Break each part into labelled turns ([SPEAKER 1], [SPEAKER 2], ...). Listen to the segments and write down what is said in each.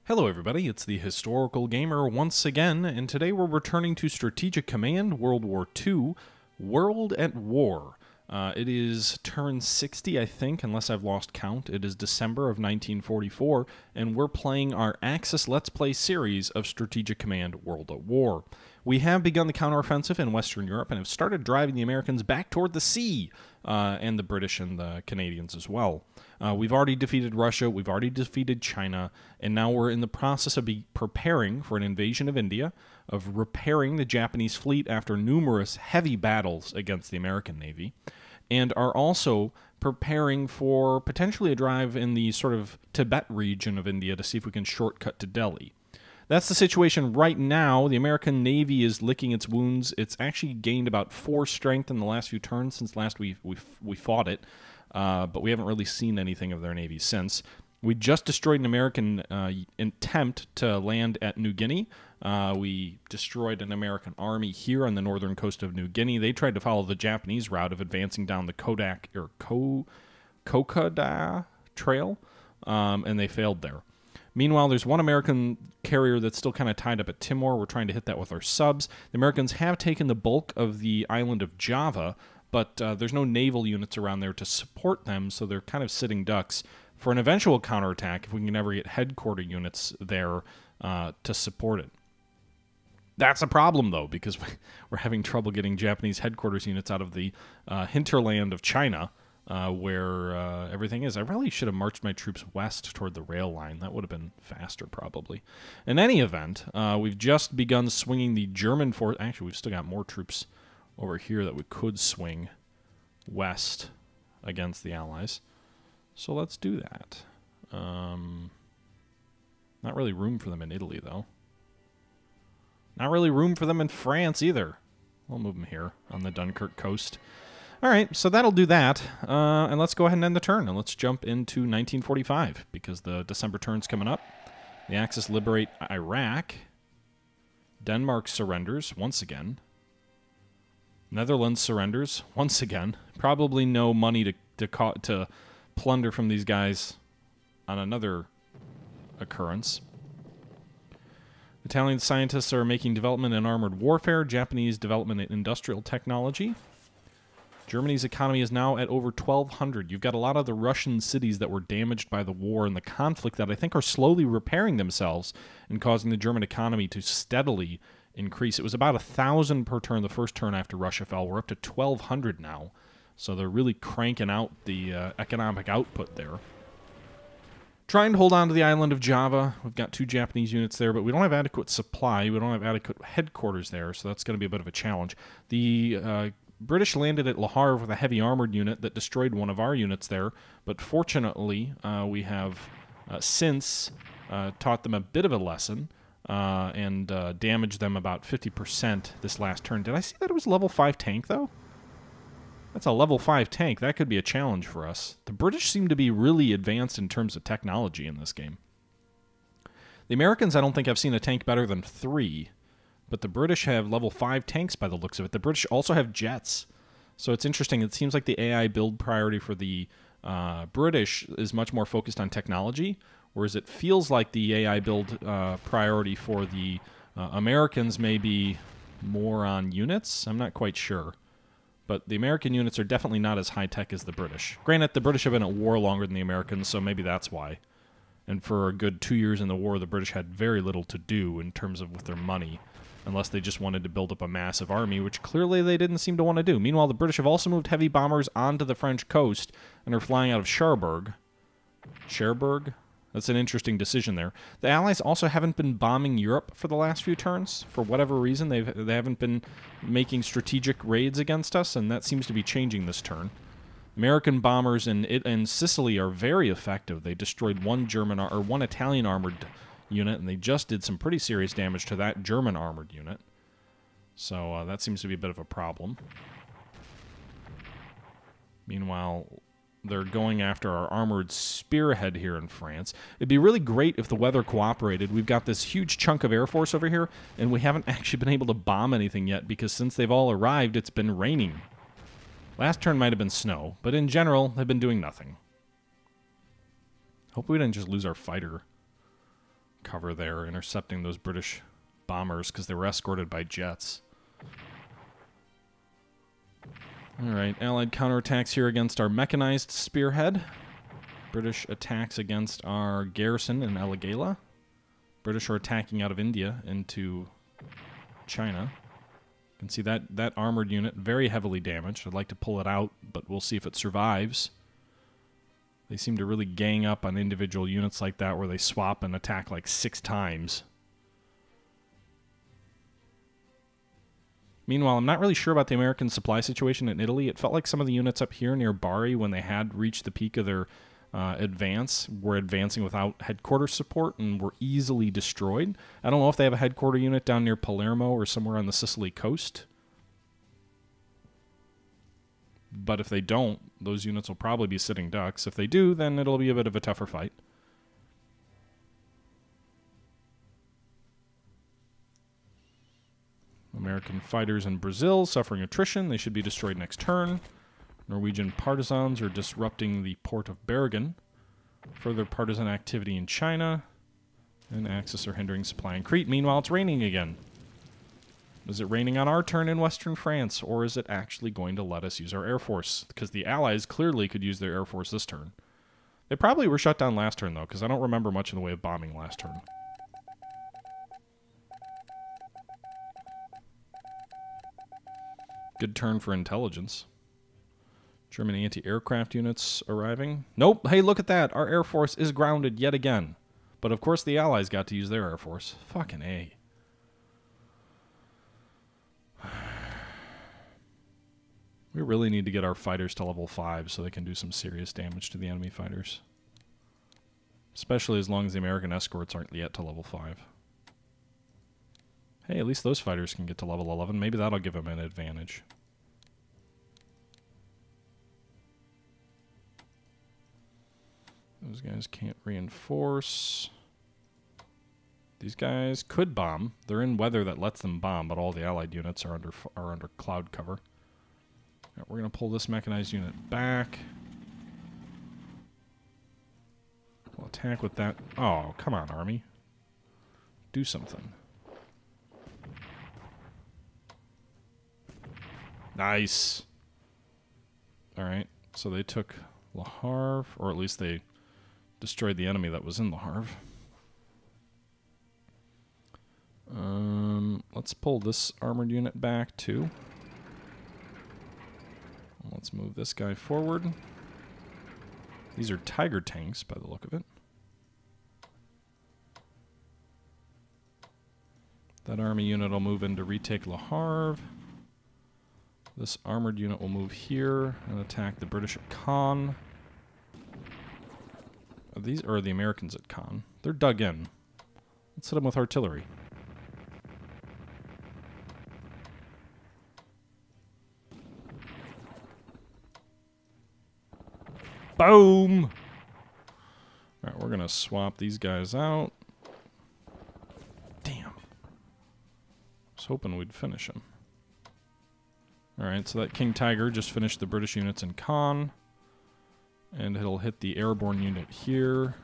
[SPEAKER 1] Hello everybody, it's the Historical Gamer once again, and today we're returning to Strategic Command World War II, World at War. It is turn 60, I think, unless I've lost count. It is December of 1944, and we're playing our Axis Let's Play series of Strategic Command World at War. We have begun the counteroffensive in Western Europe and have started driving the Americans back toward the sea, and the British and the Canadians as well. We've already defeated Russia, we've already defeated China, and now we're in the process of preparing for an invasion of India, of repairing the Japanese fleet after numerous heavy battles against the American Navy, and are also preparing for potentially a drive in the sort of Tibet region of India to see if we can shortcut to Delhi. That's the situation right now. The American Navy is licking its wounds. It's actually gained about 4 strength in the last few turns since last we fought it, but we haven't really seen anything of their Navy since. We just destroyed an American attempt to land at New Guinea. We destroyed an American army here on the northern coast of New Guinea. They tried to follow the Japanese route of advancing down the Kokoda Trail, and they failed there. Meanwhile, there's one American carrier that's still kind of tied up at Timor. We're trying to hit that with our subs. The Americans have taken the bulk of the island of Java, but there's no naval units around there to support them, so they're kind of sitting ducks for an eventual counterattack if we can ever get headquarter units there to support it. That's a problem, though, because we're having trouble getting Japanese headquarters units out of the hinterland of China, where everything is. I really should have marched my troops west toward the rail line. That would have been faster, probably. In any event, we've just begun swinging the German force. Actually, we've still got more troops over here that we could swing west against the Allies. So let's do that. Not really room for them in Italy, though. Not really room for them in France, either. We'll move them here on the Dunkirk coast. All right, so that'll do that, and let's go ahead and end the turn, and let's jump into 1945, because the December turn's coming up. The Axis liberate Iraq. Denmark surrenders once again. Netherlands surrenders once again. Probably no money to plunder from these guys on another occurrence. Italian scientists are making development in armored warfare. Japanese development in industrial technology. Germany's economy is now at over 1,200. You've got a lot of the Russian cities that were damaged by the war and the conflict that I think are slowly repairing themselves and causing the German economy to steadily increase. It was about 1,000 per turn the first turn after Russia fell. We're up to 1,200 now. So they're really cranking out the economic output there. Trying to hold on to the island of Java. We've got 2 Japanese units there, but we don't have adequate supply. We don't have adequate headquarters there, so that's going to be a bit of a challenge. The British landed at Le Havre with a heavy armored unit that destroyed one of our units there, but fortunately we have since taught them a bit of a lesson and damaged them about 50% this last turn. Did I see that it was a level 5 tank, though? That's a level 5 tank. That could be a challenge for us. The British seem to be really advanced in terms of technology in this game. The Americans, I don't think I've seen a tank better than 3. But the British have level 5 tanks by the looks of it. The British also have jets. So it's interesting. It seems like the AI build priority for the British is much more focused on technology, whereas it feels like the AI build priority for the Americans may be more on units. I'm not quite sure. But the American units are definitely not as high-tech as the British. Granted, the British have been at war longer than the Americans, so maybe that's why. And for a good 2 years in the war, the British had very little to do in terms of with their money, unless they just wanted to build up a massive army, which clearly they didn't seem to want to do. Meanwhile, the British have also moved heavy bombers onto the French coast and are flying out of Cherbourg. Cherbourg? That's an interesting decision there. The Allies also haven't been bombing Europe for the last few turns. For whatever reason, they haven't been making strategic raids against us, and that seems to be changing this turn. American bombers in Sicily are very effective. They destroyed one Italian armored unit, and they just did some pretty serious damage to that German armored unit. So that seems to be a bit of a problem. Meanwhile, they're going after our armored spearhead here in France. It'd be really great if the weather cooperated. We've got this huge chunk of Air Force over here, and we haven't actually been able to bomb anything yet because since they've all arrived, it's been raining. Last turn might have been snow, but in general, they've been doing nothing. Hope we didn't just lose our fighter cover there, intercepting those British bombers because they were escorted by jets. Alright, Allied counterattacks here against our mechanized spearhead. British attacks against our garrison in Eligala. British are attacking out of India into China. You can see that armored unit very heavily damaged. I'd like to pull it out, but we'll see if it survives. They seem to really gang up on individual units like that where they swap and attack like 6 times. Meanwhile, I'm not really sure about the American supply situation in Italy. It felt like some of the units up here near Bari, when they had reached the peak of their advance, were advancing without headquarters support and were easily destroyed. I don't know if they have a headquarter unit down near Palermo or somewhere on the Sicily coast. But if they don't, those units will probably be sitting ducks. If they do, then it'll be a bit of a tougher fight. American fighters in Brazil suffering attrition. They should be destroyed next turn. Norwegian partisans are disrupting the port of Bergen. Further partisan activity in China. And Axis are hindering supply in Crete. Meanwhile, it's raining again. Is it raining on our turn in Western France, or is it actually going to let us use our Air Force? Because the Allies clearly could use their Air Force this turn. They probably were shut down last turn, though, because I don't remember much in the way of bombing last turn. Good turn for intelligence. German anti-aircraft units arriving. Nope. Hey, look at that. Our Air Force is grounded yet again. But of course the Allies got to use their Air Force. Fucking A. We really need to get our fighters to level 5 so they can do some serious damage to the enemy fighters. Especially as long as the American escorts aren't yet to level 5. Hey, at least those fighters can get to level 11. Maybe that'll give them an advantage. Those guys can't reinforce. These guys could bomb. They're in weather that lets them bomb, but all the Allied units are under cloud cover. All right, we're going to pull this mechanized unit back. We'll attack with that. Oh, come on, Army. Do something. Nice. All right, so they took Le Havre, or at least they destroyed the enemy that was in Le Havre. Let's pull this armored unit back too. Let's move this guy forward. These are Tiger tanks by the look of it. That army unit will move in to retake Le Havre. This armored unit will move here and attack the British at Caen. These are the Americans at Caen. They're dug in. Let's hit them with artillery. Boom! Alright, we're gonna swap these guys out. Damn. I was hoping we'd finish them. Alright, so that King Tiger just finished the British units in Caen. And it'll hit the airborne unit here.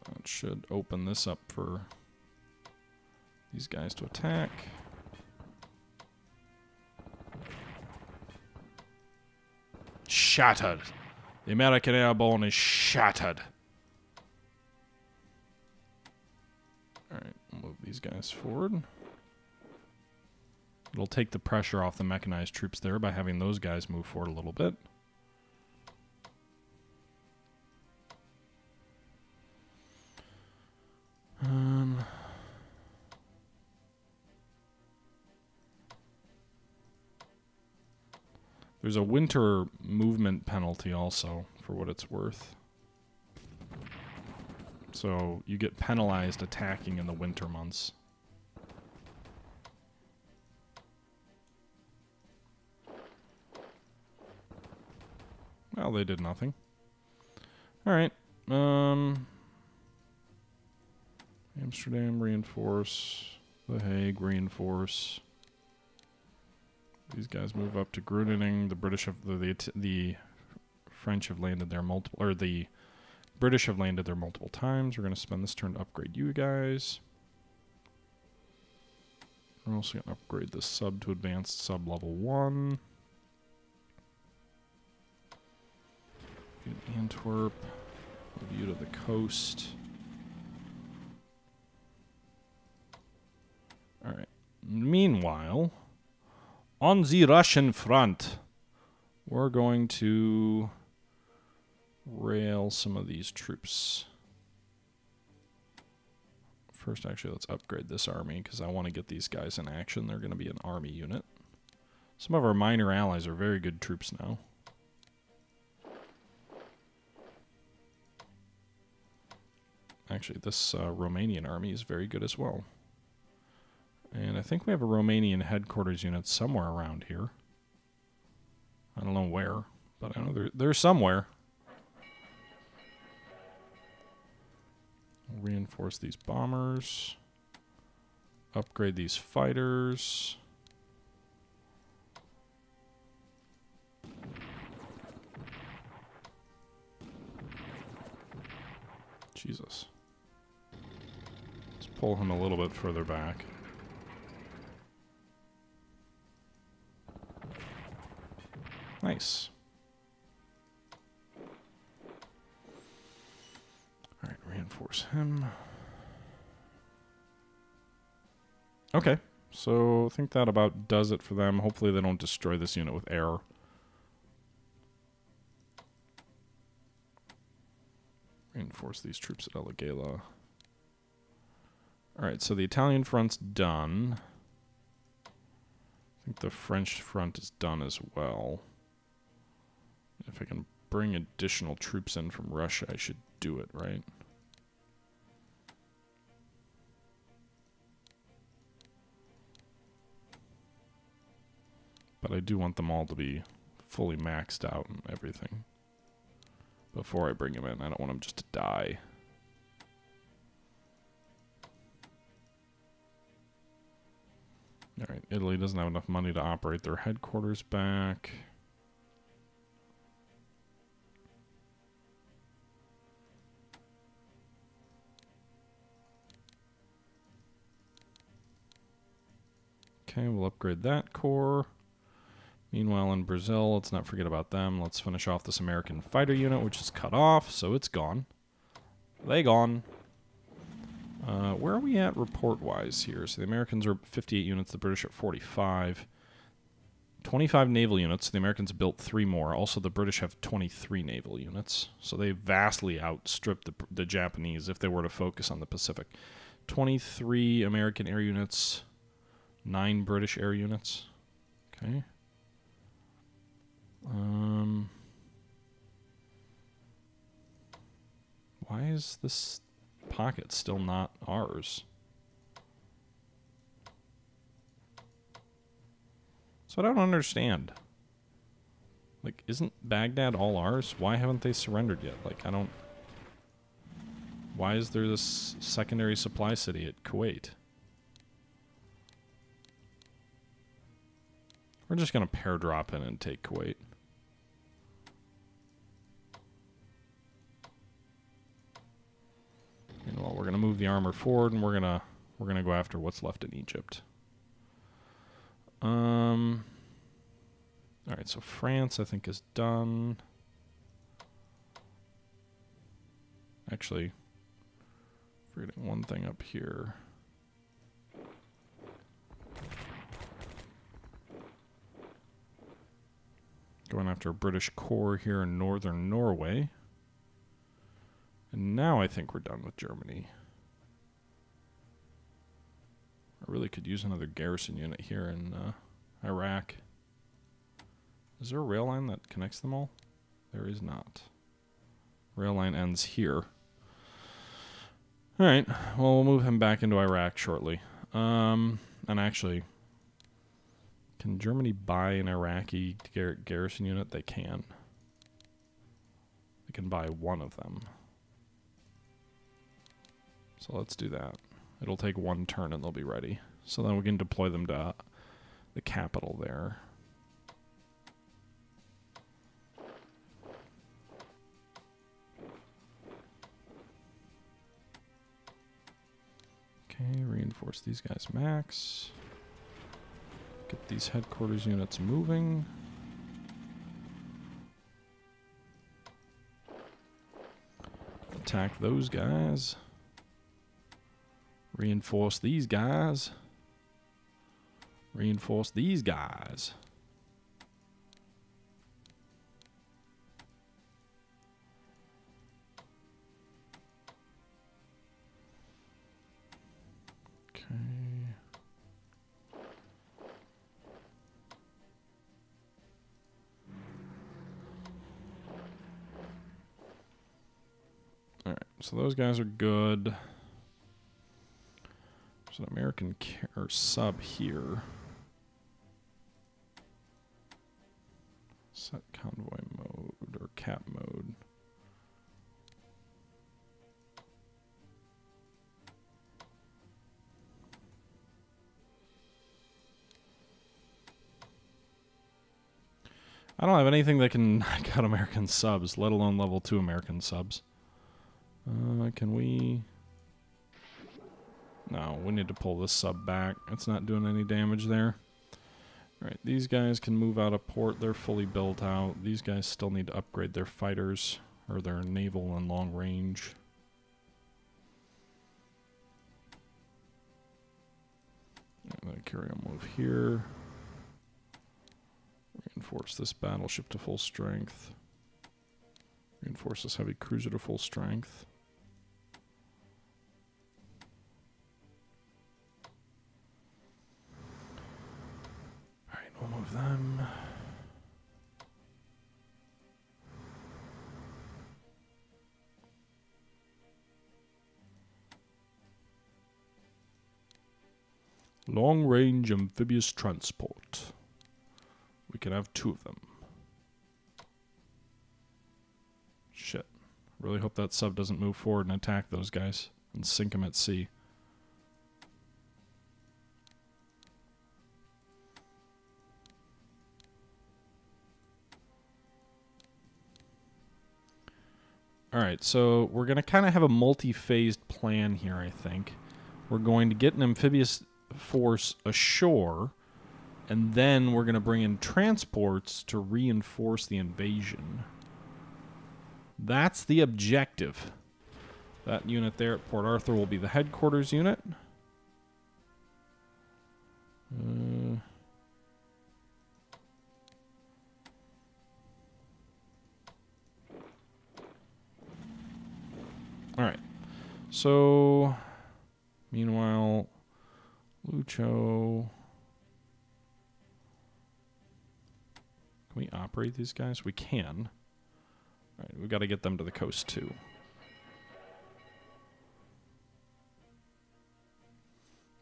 [SPEAKER 1] That should open this up for these guys to attack. Shattered. The American airborne is shattered. Alright, move these guys forward. It'll take the pressure off the mechanized troops there by having those guys move forward a little bit. There's a winter movement penalty also, for what it's worth. So you get penalized attacking in the winter months. Well, they did nothing. Alright. Amsterdam, reinforce. The Hague, reinforce. These guys move up to Grunening. The British have the French have landed there multiple, or the British have landed there multiple times. We're going to spend this turn to upgrade you guys. We're also going to upgrade this sub to advanced sub level 1. Antwerp. Move you to the coast. Alright. Meanwhile, on the Russian front, we're going to rail some of these troops. First, actually, let's upgrade this army, because I want to get these guys in action. They're going to be an army unit. Some of our minor allies are very good troops now. Actually, this Romanian army is very good as well. And I think we have a Romanian headquarters unit somewhere around here. I don't know where, but I know they're somewhere. We'll reinforce these bombers. Upgrade these fighters. Jesus. Let's pull him a little bit further back. Nice. Alright, reinforce him. Okay, so I think that about does it for them. Hopefully they don't destroy this unit with air. Reinforce these troops at Eligela. Alright, so the Italian front's done. I think the French front is done as well. If I can bring additional troops in from Russia, I should do it, right? But I do want them all to be fully maxed out and everything before I bring them in. I don't want them just to die. Alright, Italy doesn't have enough money to operate their headquarters back. Okay, we'll upgrade that corps. Meanwhile, in Brazil, let's not forget about them. Let's finish off this American fighter unit, which is cut off, so it's gone. They gone. Where are we at report-wise here? So the Americans are 58 units, the British are 45. 25 naval units. The Americans built 3 more. Also, the British have 23 naval units. So they vastly outstripped the Japanese if they were to focus on the Pacific. 23 American air units, 9 British air units. Okay. Why is this pocket still not ours? So I don't understand. Like, isn't Baghdad all ours? Why haven't they surrendered yet? Like, I don't... Why is there this secondary supply city at Kuwait? We're just going to pair drop in and take Kuwait. Meanwhile, we're going to move the armor forward, and we're going to go after what's left in Egypt. All right, so France, I think, is done. Actually, forgetting one thing up here. Going after a British corps here in northern Norway. And now I think we're done with Germany. I really could use another garrison unit here in Iraq. Is there a rail line that connects them all? There is not. Rail line ends here. Alright, well, we'll move him back into Iraq shortly. And actually, can Germany buy an Iraqi garrison unit? They can. They can buy one of them. So let's do that. It'll take one turn and they'll be ready. So then we can deploy them to the capital there. Okay, reinforce these guys max. Get these headquarters units moving. Attack those guys. Reinforce these guys. Reinforce these guys. Okay. All right, so those guys are good. There's an American sub here. Set convoy mode or cap mode. I don't have anything that can knock out American subs, let alone level 2 American subs. Can we... No, we need to pull this sub back. It's not doing any damage there. Alright, these guys can move out of port. They're fully built out. These guys still need to upgrade their fighters, or their naval and long range. The carrier will move here. Reinforce this battleship to full strength. Reinforce this heavy cruiser to full strength. Alright, we'll move them. Long-range amphibious transport. We can have 2 of them. Shit. Really hope that sub doesn't move forward and attack those guys and sink them at sea. Alright, so we're going to kind of have a multi-phased plan here, I think. We're going to get an amphibious force ashore, and then we're going to bring in transports to reinforce the invasion. That's the objective. That unit there at Port Arthur will be the headquarters unit. Alright. So, meanwhile, Lucho... Can we operate these guys? We can. Alright, we've got to get them to the coast too.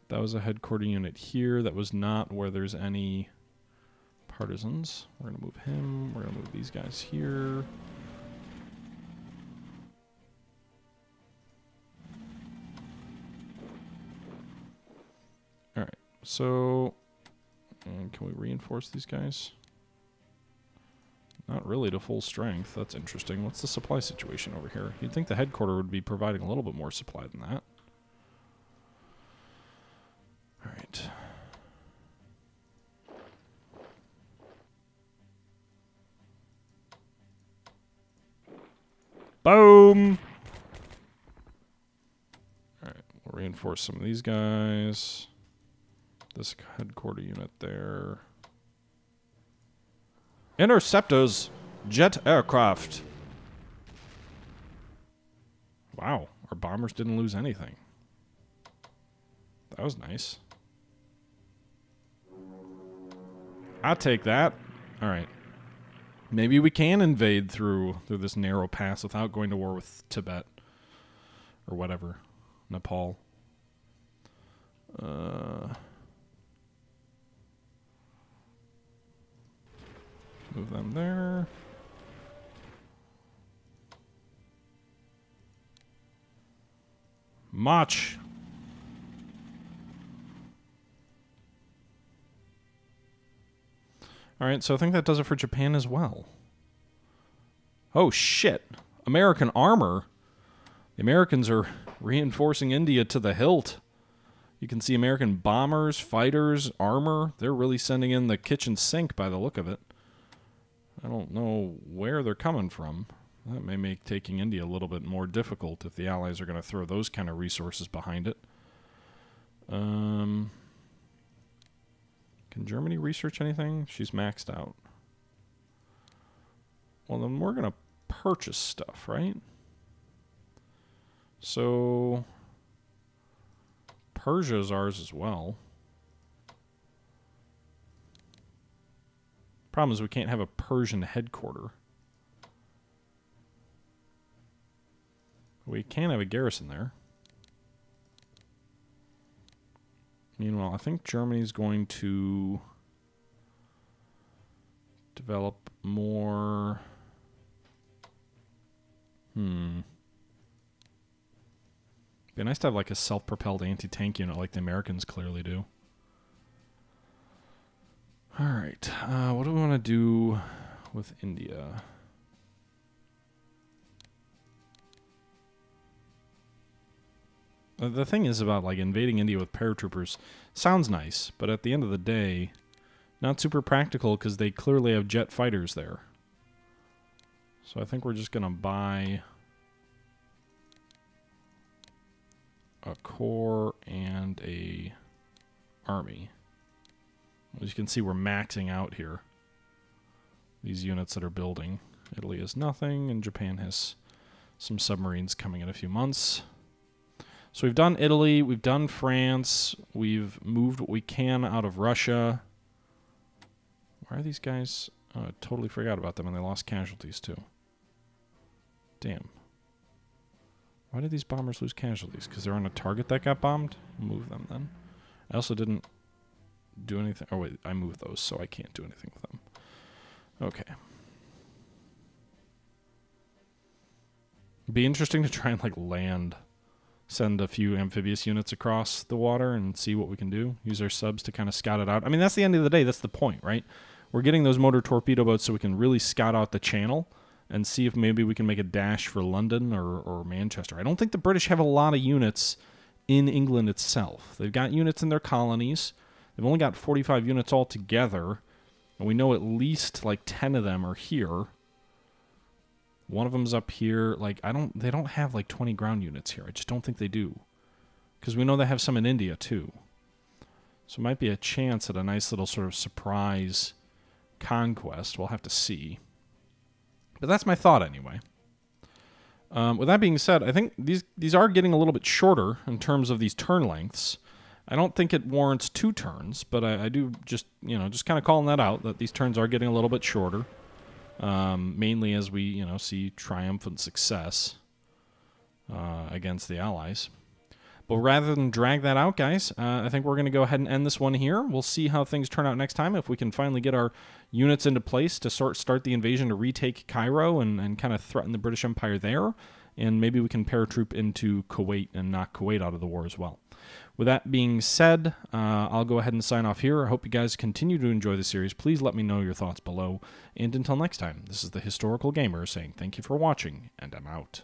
[SPEAKER 1] That was a headquarter unit here. That was not where there's any partisans. We're going to move him. We're going to move these guys here. Alright, so... And can we reinforce these guys? Not really to full strength. That's interesting. What's the supply situation over here? You'd think the headquarter would be providing a little bit more supply than that. Alright. Boom! Alright, we'll reinforce some of these guys. This headquarter unit there. Interceptors, jet aircraft. Wow, our bombers didn't lose anything. That was nice. I'll take that. All right. Maybe we can invade through this narrow pass without going to war with Tibet. Or whatever. Nepal. Move them there. March. Alright, so I think that does it for Japan as well. Oh shit. American armor? The Americans are reinforcing India to the hilt. You can see American bombers, fighters, armor. They're really sending in the kitchen sink by the look of it. I don't know where they're coming from. That may make taking India a little bit more difficult if the Allies are going to throw those kind of resources behind it. Can Germany research anything? She's maxed out. Well, then we're going to purchase stuff, right? So Persia is ours as well. Problem is we can't have a Persian headquarter. We can have a garrison there. Meanwhile, I think Germany's going to develop more. Be nice to have like a self-propelled anti-tank unit like the Americans clearly do. All right, what do we want to do with India? The thing is about like invading India with paratroopers sounds nice, but at the end of the day, not super practical because they clearly have jet fighters there. So I think we're just going to buy a corps and a army. As you can see, we're maxing out here. These units that are building. Italy has nothing, and Japan has some submarines coming in a few months. So we've done Italy, we've done France, we've moved what we can out of Russia. Why are these guys? Oh, I totally forgot about them, and they lost casualties too. Damn. Why did these bombers lose casualties? Because they're on a target that got bombed? Move them then. I also didn't do anything. Oh wait, I moved those, so I can't do anything with them. Okay. Be interesting to try and like land, send a few amphibious units across the water and see what we can do. Use our subs to kind of scout it out. I mean, that's the end of the day. That's the point, right? We're getting those motor torpedo boats so we can really scout out the channel and see if maybe we can make a dash for London or Manchester. I don't think the British have a lot of units in England itself. They've got units in their colonies. They've only got 45 units altogether, and we know at least like 10 of them are here. One of them's up here. Like they don't have like 20 ground units here. I just don't think they do, because we know they have some in India too. So it might be a chance at a nice little sort of surprise conquest. We'll have to see. But that's my thought anyway. With that being said, I think these are getting a little bit shorter in terms of these turn lengths. I don't think it warrants 2 turns, but I do just kind of calling that out, that these turns are getting a little bit shorter. Mainly as we, see triumphant success against the Allies. But rather than drag that out, guys, I think we're going to go ahead and end this one here. We'll see how things turn out next time, if we can finally get our units into place to start the invasion to retake Cairo and kind of threaten the British Empire there. And maybe we can paratroop into Kuwait and knock Kuwait out of the war as well. With that being said, I'll go ahead and sign off here. I hope you guys continue to enjoy the series. Please let me know your thoughts below. And until next time, this is the Historical Gamer saying thank you for watching, and I'm out.